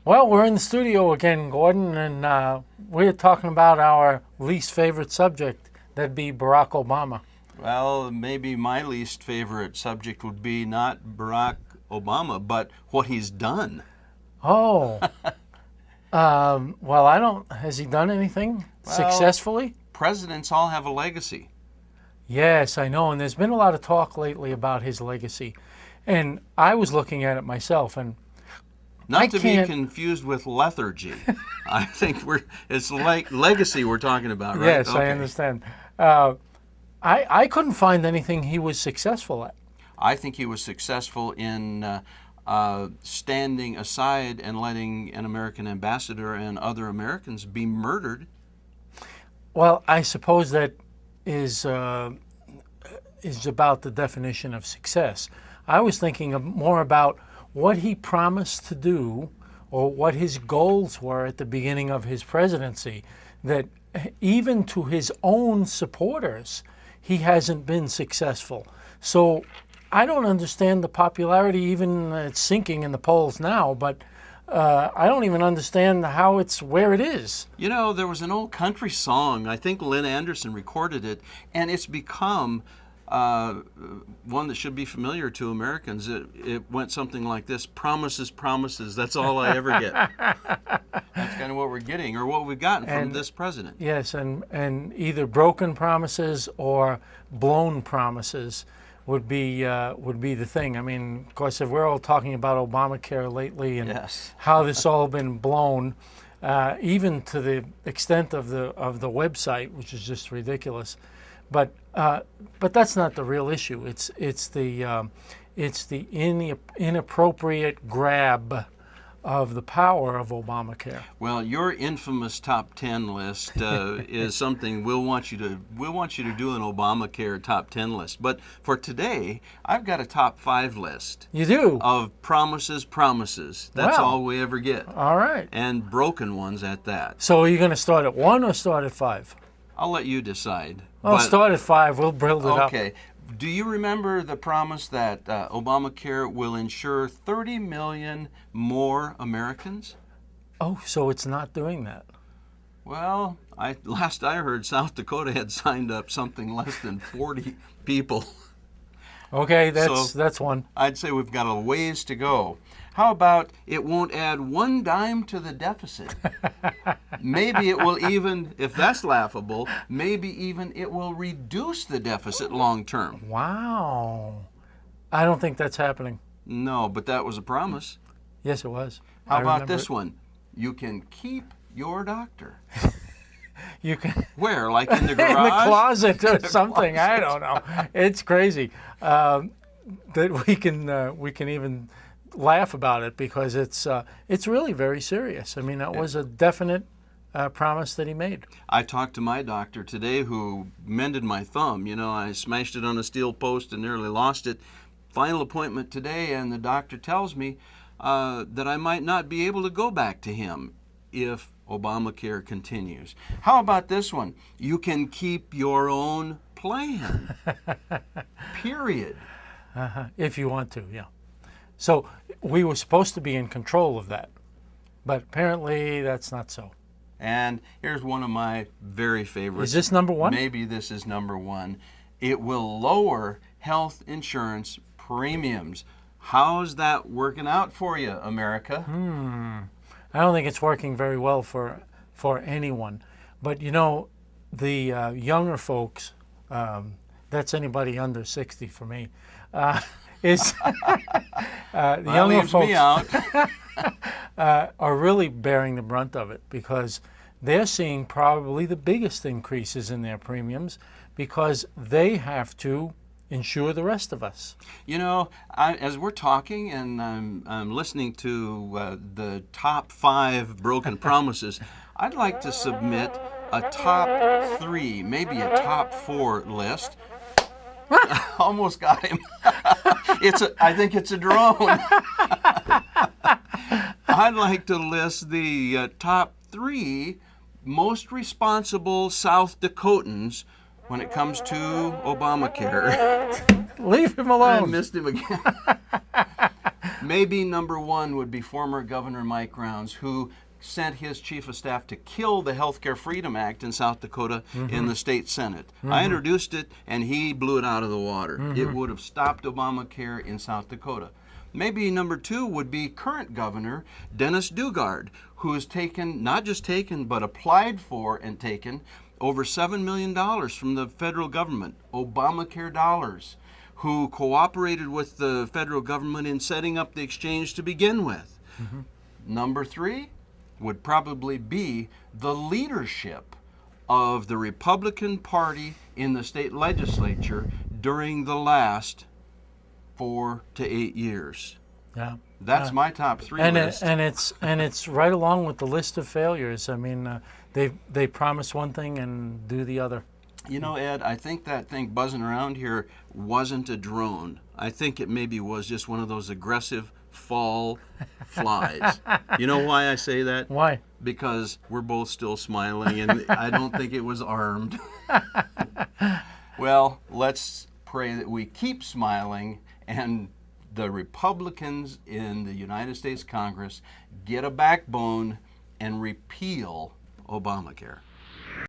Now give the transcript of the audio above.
Well, we're in the studio again, Gordon, and we're talking about our least favorite subject. That'd be Barack Obama. Well, maybe my least favorite subject would be not Barack Obama, but what he's done. Oh, well, I don't. Has he done anything successfully? Presidents all have a legacy. Yes, I know, and there's been a lot of talk lately about his legacy, and I was looking at it myself, and Not to be confused with lethargy. I think it's like legacy we're talking about, right? Yes, I understand. I couldn't find anything he was successful at. I think he was successful in standing aside and letting an American ambassador and other Americans be murdered. Well, I suppose that is about the definition of success. I was thinking more about what he promised to do or what his goals were at the beginning of his presidency, that even to his own supporters, he hasn't been successful. So I don't understand the popularity, even it's sinking in the polls now, but I don't even understand how it's where it is. You know, there was an old country song, I think Lynn Anderson recorded it, and it's become one that should be familiar to Americans. It went something like this: promises, promises, that's all I ever get. That's kind of what we're getting, or what we've gotten from this president. Yes, and either broken promises or blown promises would be the thing. I mean, of course, if we're all talking about Obamacare lately and how this all been blown, even to the extent of the website, which is just ridiculous. But that's not the real issue. It's the inappropriate grab of the power of Obamacare. Well, your infamous top 10 list is something we'll want you to do an Obamacare top 10 list. But for today, I've got a top 5 list. You do? Of promises. That's all we ever get. All right. And broken ones at that. So are you going to start at 1 or start at 5? I'll let you decide. I'll start at 5. We'll build it up. Okay. Do you remember the promise that Obamacare will insure 30 million more Americans? Oh, so it's not doing that. Well, last I heard, South Dakota had signed up something less than 40 people. Okay, that's one. I'd say we've got a ways to go. How about it won't add one dime to the deficit? Maybe it will even, if that's laughable, maybe even it will reduce the deficit long term. Wow. I don't think that's happening. No, but that was a promise. Yes, it was. How about this one? You can keep your doctor. You can. Where? Like in the garage? In the closet or something. I don't know. It's crazy that we can even laugh about it because it's really very serious. I mean, that was a definite promise that he made. I talked to my doctor today who mended my thumb. You know, I smashed it on a steel post and nearly lost it. Final appointment today, and the doctor tells me that I might not be able to go back to him if Obamacare continues. How about this one? You can keep your own plan. Period. If you want to, yeah. So we were supposed to be in control of that, but apparently that's not so. And here's one of my very favorites. Is this number 1? Maybe this is number 1. It will lower health insurance premiums. How's that working out for you, America? I don't think it's working very well for anyone. But you know, the younger folks, that's anybody under 60 for me, is the younger folks me out. are really bearing the brunt of it because they're seeing probably the biggest increases in their premiums because they have to insure the rest of us. You know, as we're talking and I'm listening to the top 5 broken promises, I'd like to submit a top 3, maybe a top 4 list. Almost got him. I think it's a drone. I'd like to list the top 3 most responsible South Dakotans when it comes to Obamacare. Leave him alone. I missed him again. Maybe number one would be former Governor Mike Rounds, who sent his chief of staff to kill the Healthcare Freedom Act in South Dakota in the state Senate. I introduced it, and he blew it out of the water. It would have stopped Obamacare in South Dakota. Maybe number two would be current Governor Dennis Dugard, who has taken, not just taken, but applied for and taken over $7 million from the federal government, Obamacare dollars, who cooperated with the federal government in setting up the exchange to begin with. Number three would probably be the leadership of the Republican Party in the state legislature during the last 4 to 8 years. Yeah. That's my top three And list. it's right along with the list of failures. I mean, they promise one thing and do the other. You know, Ed, I think that thing buzzing around here wasn't a drone. I think it maybe was just one of those aggressive fall flies. You know why I say that? Why? Because we're both still smiling, and I don't think it was armed. Well, let's pray that we keep smiling and the Republicans in the United States Congress get a backbone and repeal Obamacare.